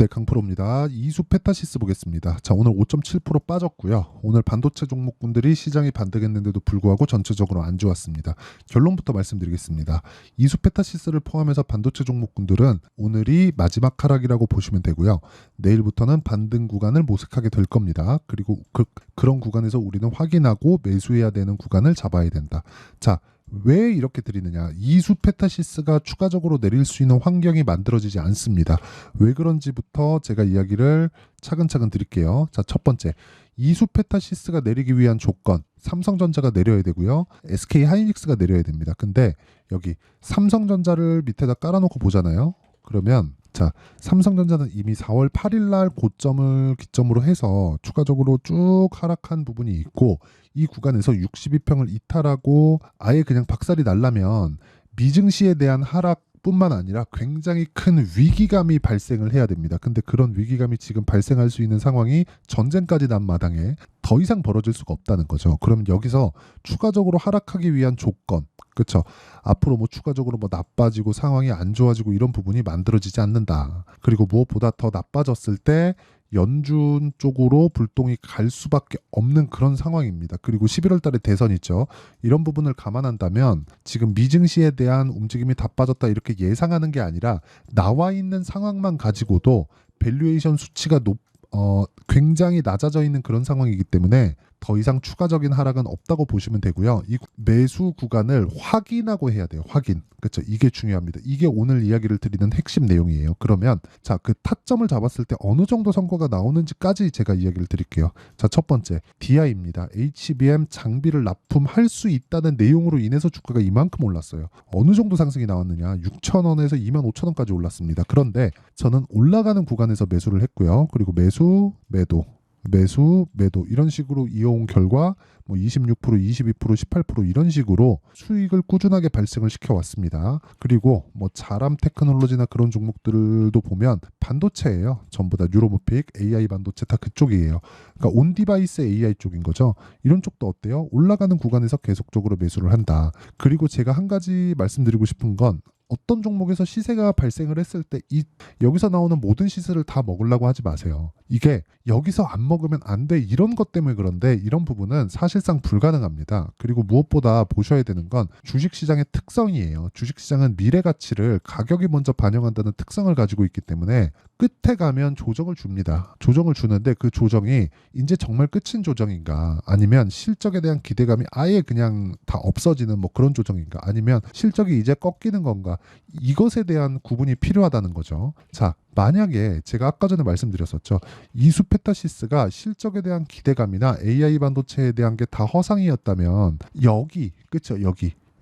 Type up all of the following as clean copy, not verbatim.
네, 강프로입니다. 이수 페타시스 보겠습니다. 자, 오늘 5.7% 빠졌고요. 오늘 반도체 종목군들이 시장이 반등했는데도 불구하고 전체적으로 안 좋았습니다. 결론부터 말씀드리겠습니다. 이수 페타시스를 포함해서 반도체 종목군들은 오늘이 마지막 하락이라고 보시면 되고요. 내일부터는 반등 구간을 모색하게 될 겁니다. 그리고 그런 구간에서 우리는 확인하고 매수해야 되는 구간을 잡아야 된다. 자, 왜 이렇게 드리느냐? 이수 페타시스가 추가적으로 내릴 수 있는 환경이 만들어지지 않습니다. 왜 그런지부터 제가 이야기를 차근차근 드릴게요. 자, 첫 번째, 이수 페타시스가 내리기 위한 조건, 삼성전자가 내려야 되고요. SK 하이닉스가 내려야 됩니다. 근데 여기 삼성전자를 밑에다 깔아놓고 보잖아요. 그러면 자, 삼성전자는 이미 4월 8일 날 고점을 기점으로 해서 추가적으로 쭉 하락한 부분이 있고, 이 구간에서 62평을 이탈하고 아예 그냥 박살이 날라면 미증시에 대한 하락뿐만 아니라 굉장히 큰 위기감이 발생을 해야 됩니다. 근데 그런 위기감이 지금 발생할 수 있는 상황이 전쟁까지 난 마당에 더 이상 벌어질 수가 없다는 거죠. 그러면 여기서 추가적으로 하락하기 위한 조건, 그렇죠? 앞으로 뭐 추가적으로 뭐 나빠지고 상황이 안 좋아지고 이런 부분이 만들어지지 않는다. 그리고 무엇보다 더 나빠졌을 때 연준 쪽으로 불똥이 갈 수밖에 없는 그런 상황입니다. 그리고 11월 달에 대선 있죠. 이런 부분을 감안한다면 지금 미증시에 대한 움직임이 다 빠졌다 이렇게 예상하는 게 아니라 나와 있는 상황만 가지고도 밸류에이션 수치가 굉장히 낮아져 있는 그런 상황이기 때문에 더 이상 추가적인 하락은 없다고 보시면 되고요. 이 매수 구간을 확인하고 해야 돼요. 확인. 그렇죠. 이게 중요합니다. 이게 오늘 이야기를 드리는 핵심 내용이에요. 그러면 자, 그 타점을 잡았을 때 어느 정도 성과가 나오는지까지 제가 이야기를 드릴게요. 자, 첫 번째, DI입니다. HBM 장비를 납품할 수 있다는 내용으로 인해서 주가가 이만큼 올랐어요. 어느 정도 상승이 나왔느냐? 6,000원에서 25,000원까지 올랐습니다. 그런데 저는 올라가는 구간에서 매수를 했고요. 그리고 매수, 매도 이런 식으로 이어온 결과 뭐 26%, 22%, 18% 이런 식으로 수익을 꾸준하게 발생을 시켜왔습니다. 그리고 뭐 자람 테크놀로지나 그런 종목들도 보면 반도체예요. 전부 다 뉴로모픽, AI 반도체 다 그쪽이에요. 그러니까 온디바이스 AI 쪽인 거죠. 이런 쪽도 어때요? 올라가는 구간에서 계속적으로 매수를 한다. 그리고 제가 한 가지 말씀드리고 싶은 건 어떤 종목에서 시세가 발생을 했을 때 여기서 나오는 모든 시세를 다 먹으려고 하지 마세요. 이게 여기서 안 먹으면 안 돼 이런 것 때문에 그런데 이런 부분은 사실상 불가능합니다. 그리고 무엇보다 보셔야 되는 건 주식시장의 특성이에요. 주식시장은 미래 가치를 가격이 먼저 반영한다는 특성을 가지고 있기 때문에 끝에 가면 조정을 줍니다. 조정을 주는데 그 조정이 이제 정말 끝인 조정인가, 아니면 실적에 대한 기대감이 아예 그냥 다 없어지는 뭐 그런 조정인가, 아니면 실적이 이제 꺾이는 건가, 이것에 대한 구분이 필요하다는 거죠. 자, 만약에 제가 아까 전에 말씀드렸었죠. 이수 페타시스가 실적에 대한 기대감이나 AI 반도체에 대한 게 다 허상이었다면 그렇죠?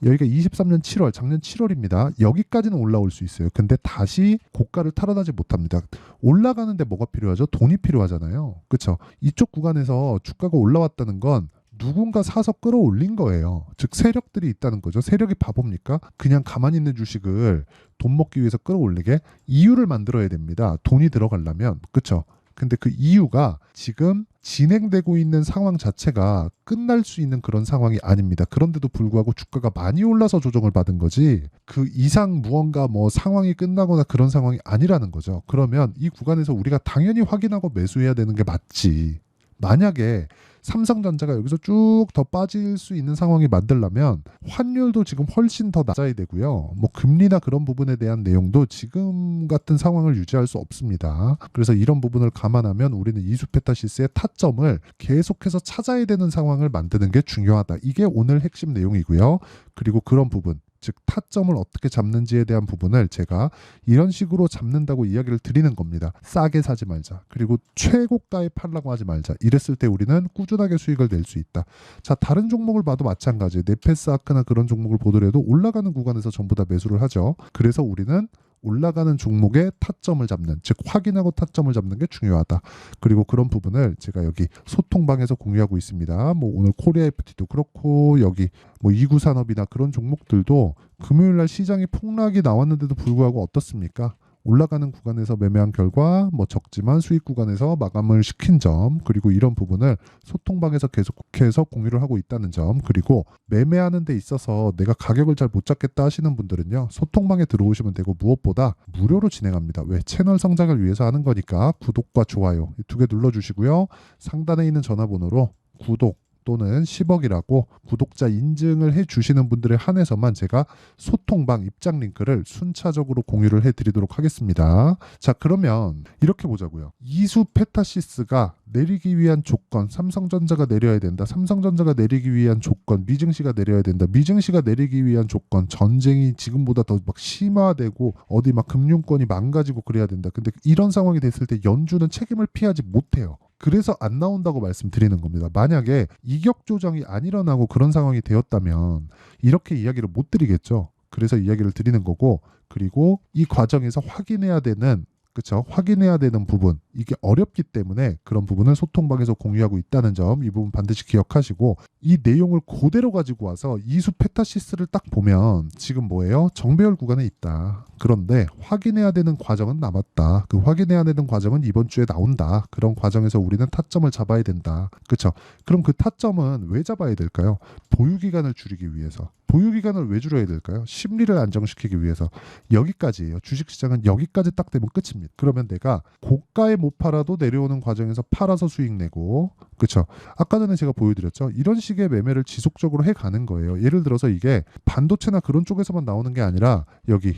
여기가 23년 7월, 작년 7월입니다. 여기까지는 올라올 수 있어요. 근데 다시 고가를 탈환하지 못합니다. 올라가는데 뭐가 필요하죠? 돈이 필요하잖아요. 그렇죠? 이쪽 구간에서 주가가 올라왔다는 건 누군가 사서 끌어올린 거예요. 즉 세력들이 있다는 거죠. 세력이 바보입니까? 그냥 가만히 있는 주식을 돈 먹기 위해서 끌어올리게 이유를 만들어야 됩니다. 돈이 들어가려면. 그렇죠? 근데 그 이유가 지금 진행되고 있는 상황 자체가 끝날 수 있는 그런 상황이 아닙니다. 그런데도 불구하고 주가가 많이 올라서 조정을 받은 거지 그 이상 무언가 뭐 상황이 끝나거나 그런 상황이 아니라는 거죠. 그러면 이 구간에서 우리가 당연히 확인하고 매수해야 되는 게 맞지. 만약에 삼성전자가 여기서 쭉 더 빠질 수 있는 상황이 만들려면 환율도 지금 훨씬 더 낮아야 되고요. 뭐 금리나 그런 부분에 대한 내용도 지금 같은 상황을 유지할 수 없습니다. 그래서 이런 부분을 감안하면 우리는 이수 페타시스의 타점을 계속해서 찾아야 되는 상황을 만드는 게 중요하다. 이게 오늘 핵심 내용이고요. 그리고 그런 부분, 즉 타점을 어떻게 잡는지에 대한 부분을 제가 이런 식으로 잡는다고 이야기를 드리는 겁니다. 싸게 사지 말자. 그리고 최고가에 팔라고 하지 말자. 이랬을 때 우리는 꾸준하게 수익을 낼 수 있다. 자, 다른 종목을 봐도 마찬가지예요. 네페스아크나 그런 종목을 보더라도 올라가는 구간에서 전부 다 매수를 하죠. 그래서 우리는 올라가는 종목의 타점을 잡는, 즉 확인하고 타점을 잡는 게 중요하다. 그리고 그런 부분을 제가 여기 소통방에서 공유하고 있습니다. 뭐 오늘 코리아 FT도 그렇고 여기 뭐 이구산업이나 그런 종목들도 금요일날 시장이 폭락이 나왔는데도 불구하고 어떻습니까? 올라가는 구간에서 매매한 결과 뭐 적지만 수익 구간에서 마감을 시킨 점, 그리고 이런 부분을 소통방에서 계속해서 공유를 하고 있다는 점, 그리고 매매하는 데 있어서 내가 가격을 잘 못 잡겠다 하시는 분들은요, 소통방에 들어오시면 되고 무엇보다 무료로 진행합니다. 왜? 채널 성장을 위해서 하는 거니까 구독과 좋아요 두 개 눌러주시고요. 상단에 있는 전화번호로 구독 또는 10억이라고 구독자 인증을 해주시는 분들에 한해서만 제가 소통방 입장 링크를 순차적으로 공유를 해드리도록 하겠습니다. 자, 그러면 이렇게 보자고요. 이수 페타시스가 내리기 위한 조건, 삼성전자가 내려야 된다. 삼성전자가 내리기 위한 조건, 미증시가 내려야 된다. 미증시가 내리기 위한 조건, 전쟁이 지금보다 더 막 심화되고 어디 막 금융권이 망가지고 그래야 된다. 근데 이런 상황이 됐을 때 연준은 책임을 피하지 못해요. 그래서 안 나온다고 말씀드리는 겁니다. 만약에 이격 조정이 안 일어나고 그런 상황이 되었다면 이렇게 이야기를 못 드리겠죠. 그래서 이야기를 드리는 거고, 그리고 이 과정에서 확인해야 되는, 그렇죠? 확인해야 되는 부분, 이게 어렵기 때문에 그런 부분을 소통방에서 공유하고 있다는 점, 이 부분 반드시 기억하시고, 이 내용을 그대로 가지고 와서 이수 페타시스를 딱 보면 지금 뭐예요? 정배열 구간에 있다. 그런데 확인해야 되는 과정은 남았다. 그 확인해야 되는 과정은 이번 주에 나온다. 그런 과정에서 우리는 타점을 잡아야 된다. 그렇죠? 그럼 그 타점은 왜 잡아야 될까요? 보유기간을 줄이기 위해서. 보유기간을 왜 줄여야 될까요? 심리를 안정시키기 위해서. 여기까지예요. 주식시장은 여기까지 딱 되면 끝입니다. 그러면 내가 고가에 못 팔아도 내려오는 과정에서 팔아서 수익 내고, 그렇죠? 아까 전에 제가 보여드렸죠. 이런 식의 매매를 지속적으로 해가는 거예요. 예를 들어서 이게 반도체나 그런 쪽에서만 나오는 게 아니라 여기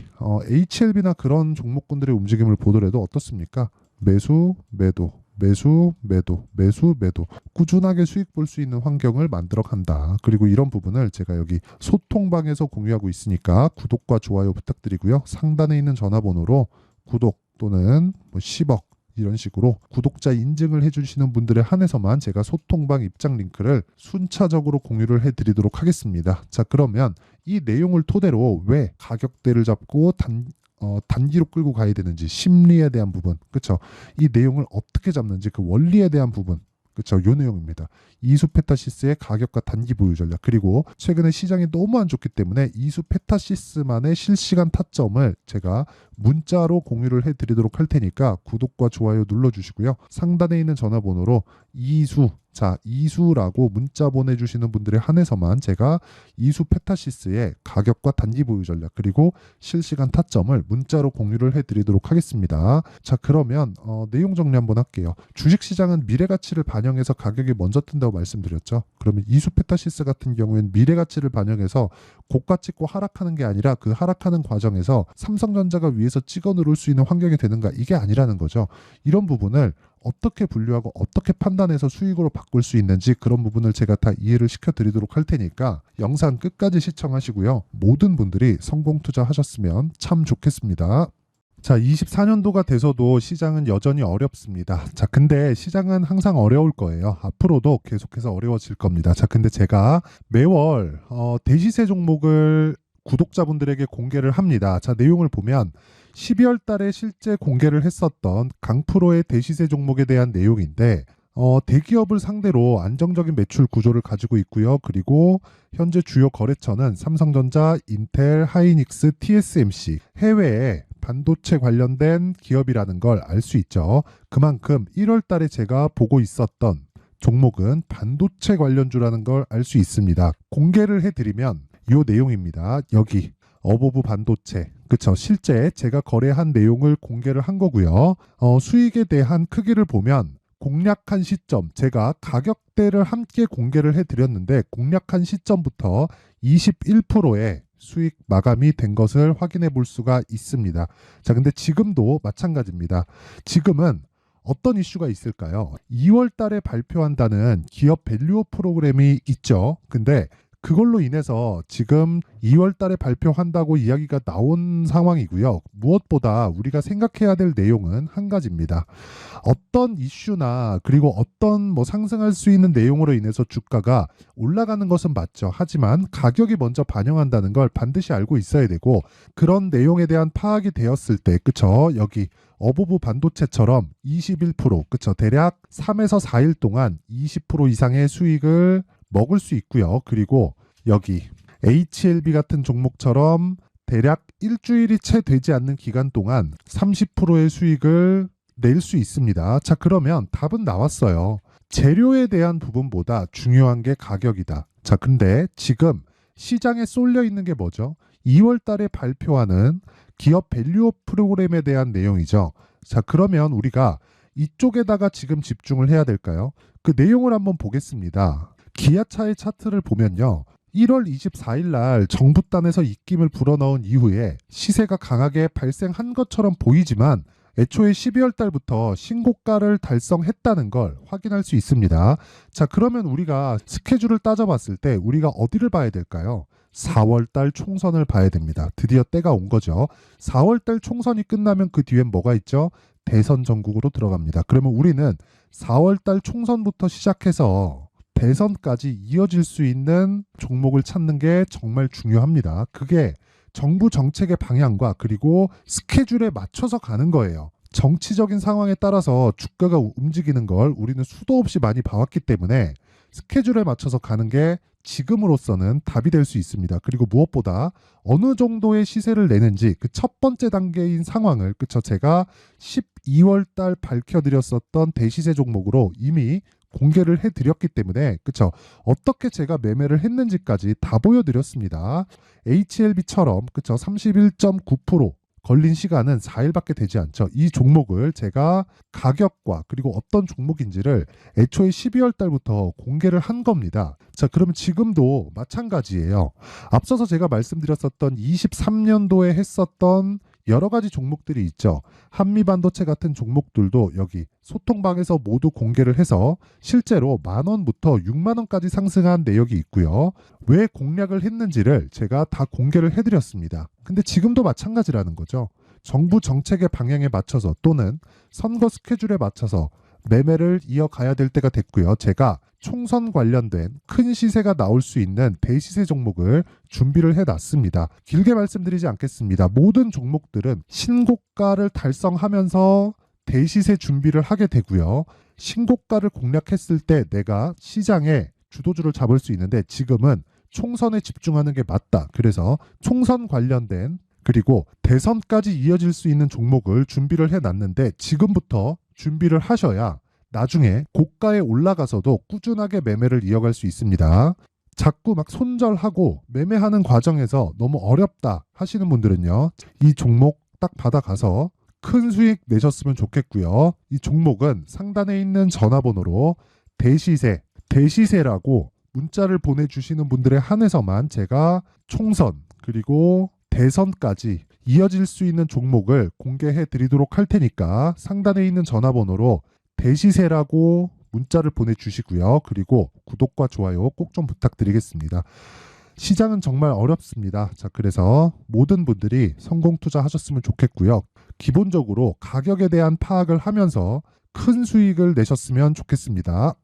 HLB나 그런 종목군들의 움직임을 보더라도 어떻습니까? 매수, 매도, 매수, 매도, 매수, 매도, 꾸준하게 수익 볼 수 있는 환경을 만들어 간다. 그리고 이런 부분을 제가 여기 소통방에서 공유하고 있으니까 구독과 좋아요 부탁드리고요. 상단에 있는 전화번호로 구독 또는 뭐 10억 이런 식으로 구독자 인증을 해주시는 분들에 한해서만 제가 소통방 입장 링크를 순차적으로 공유를 해드리도록 하겠습니다. 자, 그러면 이 내용을 토대로 왜 가격대를 잡고 단기로 끌고 가야 되는지, 심리에 대한 부분, 그렇죠? 이 내용을 어떻게 잡는지 그 원리에 대한 부분, 그렇죠? 요 내용입니다. 이수 페타시스의 가격과 단기 보유 전략, 그리고 최근에 시장이 너무 안 좋기 때문에 이수 페타시스만의 실시간 타점을 제가 문자로 공유를 해드리도록 할 테니까 구독과 좋아요 눌러주시고요. 상단에 있는 전화번호로 이수라고 문자 보내주시는 분들에 한해서만 제가 이수 페타시스의 가격과 단기 보유 전략 그리고 실시간 타점을 문자로 공유를 해드리도록 하겠습니다. 자, 그러면 내용 정리 한번 할게요. 주식시장은 미래가치를 반영해서 가격이 먼저 뜬다고 말씀드렸죠. 그러면 이수 페타시스 같은 경우에는 미래가치를 반영해서 고가 찍고 하락하는 게 아니라 그 하락하는 과정에서 삼성전자가 위에서 찍어 누를 수 있는 환경이 되는가, 이게 아니라는 거죠. 이런 부분을 어떻게 분류하고 어떻게 판단해서 수익으로 바꿀 수 있는지 그런 부분을 제가 다 이해를 시켜드리도록 할 테니까 영상 끝까지 시청하시고요. 모든 분들이 성공 투자하셨으면 참 좋겠습니다. 자, 24년도가 돼서도 시장은 여전히 어렵습니다. 자, 근데 시장은 항상 어려울 거예요. 앞으로도 계속해서 어려워질 겁니다. 자, 근데 제가 매월 대시세 종목을 구독자분들에게 공개를 합니다. 자, 내용을 보면 12월 달에 실제 공개를 했었던 강프로의 대시세 종목에 대한 내용인데, 대기업을 상대로 안정적인 매출 구조를 가지고 있고요. 그리고 현재 주요 거래처는 삼성전자, 인텔, 하이닉스, TSMC, 해외에 반도체 관련된 기업이라는 걸 알 수 있죠. 그만큼 1월 달에 제가 보고 있었던 종목은 반도체 관련주라는 걸 알 수 있습니다. 공개를 해드리면 이 내용입니다. 여기 어보브 반도체, 그쵸? 실제 제가 거래한 내용을 공개를 한 거고요. 수익에 대한 크기를 보면 공략한 시점, 제가 가격대를 함께 공개를 해드렸는데 공략한 시점부터 21%의 수익 마감이 된 것을 확인해 볼 수가 있습니다. 자, 근데 지금도 마찬가지입니다. 지금은 어떤 이슈가 있을까요? 2월 달에 발표한다는 기업 밸류업 프로그램이 있죠. 근데 그걸로 인해서 지금 2월 달에 발표한다고 이야기가 나온 상황이고요. 무엇보다 우리가 생각해야 될 내용은 한 가지입니다. 어떤 이슈나 그리고 어떤 뭐 상승할 수 있는 내용으로 인해서 주가가 올라가는 것은 맞죠. 하지만 가격이 먼저 반영한다는 걸 반드시 알고 있어야 되고, 그런 내용에 대한 파악이 되었을 때, 그쵸? 여기 어보브 반도체처럼 21%, 그쵸? 대략 3에서 4일 동안 20% 이상의 수익을 먹을 수 있고요. 그리고 여기 HLB 같은 종목처럼 대략 일주일이 채 되지 않는 기간 동안 30%의 수익을 낼 수 있습니다. 자, 그러면 답은 나왔어요. 재료에 대한 부분보다 중요한 게 가격이다. 자, 근데 지금 시장에 쏠려 있는 게 뭐죠? 2월 달에 발표하는 기업 밸류업 프로그램에 대한 내용이죠. 자, 그러면 우리가 이쪽에다가 지금 집중을 해야 될까요? 그 내용을 한번 보겠습니다. 기아차의 차트를 보면요. 1월 24일 날 정부단에서 입김을 불어넣은 이후에 시세가 강하게 발생한 것처럼 보이지만 애초에 12월 달부터 신고가를 달성했다는 걸 확인할 수 있습니다. 자, 그러면 우리가 스케줄을 따져봤을 때 우리가 어디를 봐야 될까요? 4월 달 총선을 봐야 됩니다. 드디어 때가 온 거죠. 4월 달 총선이 끝나면 그 뒤엔 뭐가 있죠? 대선 전국으로 들어갑니다. 그러면 우리는 4월 달 총선부터 시작해서 대선까지 이어질 수 있는 종목을 찾는 게 정말 중요합니다. 그게 정부 정책의 방향과 그리고 스케줄에 맞춰서 가는 거예요. 정치적인 상황에 따라서 주가가 움직이는 걸 우리는 수도 없이 많이 봐왔기 때문에 스케줄에 맞춰서 가는 게 지금으로서는 답이 될 수 있습니다. 그리고 무엇보다 어느 정도의 시세를 내는지 그 첫 번째 단계인 상황을 그쵸 제가 12월 달 밝혀드렸었던 대시세 종목으로 이미 공개를 해드렸기 때문에 그쵸 어떻게 제가 매매를 했는지까지 다 보여드렸습니다. HLB처럼 그쵸 31.9% 걸린 시간은 4일밖에 되지 않죠. 이 종목을 제가 가격과 그리고 어떤 종목인지를 애초에 12월 달부터 공개를 한 겁니다. 자, 그러면 지금도 마찬가지예요. 앞서서 제가 말씀드렸었던 23년도에 했었던 여러 가지 종목들이 있죠. 한미반도체 같은 종목들도 여기 소통방에서 모두 공개를 해서 실제로 10,000원부터 60,000원까지 상승한 내역이 있고요. 왜 공략을 했는지를 제가 다 공개를 해드렸습니다. 근데 지금도 마찬가지라는 거죠. 정부 정책의 방향에 맞춰서 또는 선거 스케줄에 맞춰서 매매를 이어가야 될 때가 됐고요. 제가 총선 관련된 큰 시세가 나올 수 있는 대시세 종목을 준비를 해놨습니다. 길게 말씀드리지 않겠습니다. 모든 종목들은 신고가를 달성하면서 대시세 준비를 하게 되고요. 신고가를 공략했을 때 내가 시장에 주도주를 잡을 수 있는데 지금은 총선에 집중하는 게 맞다. 그래서 총선 관련된 그리고 대선까지 이어질 수 있는 종목을 준비를 해놨는데 지금부터 준비를 하셔야 나중에 고가에 올라가서도 꾸준하게 매매를 이어갈 수 있습니다. 자꾸 막 손절하고 매매하는 과정에서 너무 어렵다 하시는 분들은요. 이 종목 딱 받아가서 큰 수익 내셨으면 좋겠고요. 이 종목은 상단에 있는 전화번호로 대시세라고 문자를 보내주시는 분들에 한해서만 제가 총선 그리고 대선까지 이어질 수 있는 종목을 공개해 드리도록 할 테니까 상단에 있는 전화번호로 대시세라고 문자를 보내주시고요. 그리고 구독과 좋아요 꼭 좀 부탁드리겠습니다. 시장은 정말 어렵습니다. 자, 그래서 모든 분들이 성공 투자하셨으면 좋겠고요. 기본적으로 가격에 대한 파악을 하면서 큰 수익을 내셨으면 좋겠습니다.